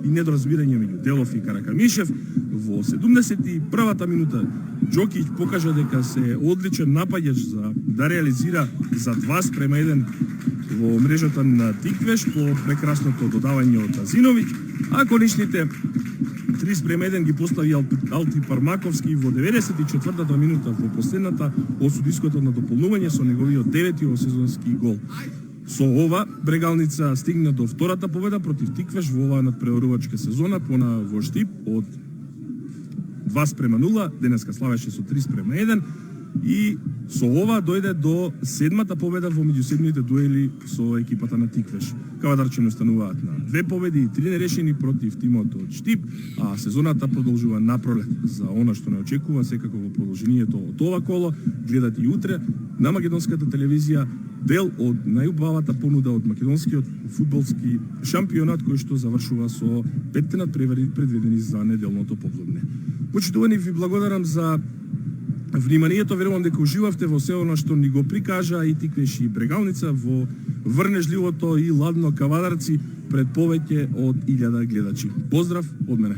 и недоразбирање меѓу Делов и Каракамишев. Во 71-та минута Џокиќ покажа дека се одличен напаѓач за да реализира за 2:1 во мрежата на Тиквеш по прекрасното додавање од Азиновиќ, а конечните 3:1 ги постави Алти Пармаковски во 94-та минута во последната од судиското на дополнување со неговиот 9-ти сезонски гол. Со ова Брегалница стигна до втората победа против Тиквеш во оваа надпреварувачка сезона пона во Штип од 2:0, денеска славеше со 3:1 и со ова дојде до седмата победа во меѓусебните дуели со екипата на Тиквеш. Кавадарчани остануваат на 2 победи и 3 нерешени против тимот од Штип, а сезоната продолжува напролет. За она што не очекува секако во продолжението од ова коло, гледате и утре на македонската телевизија дел од најубавата понуда од македонскиот фудбалски шампионат кој што завршува со 5 надпревари предвидени за неделното пополудне. Почитувани, ви благодарам за вниманието, верувам дека уживавте во се она што ни го прикажа и Тиквеш и Брегалница во врнежливото и ладно Кавадарци пред повеќе од 1000 гледачи. Поздрав од мене.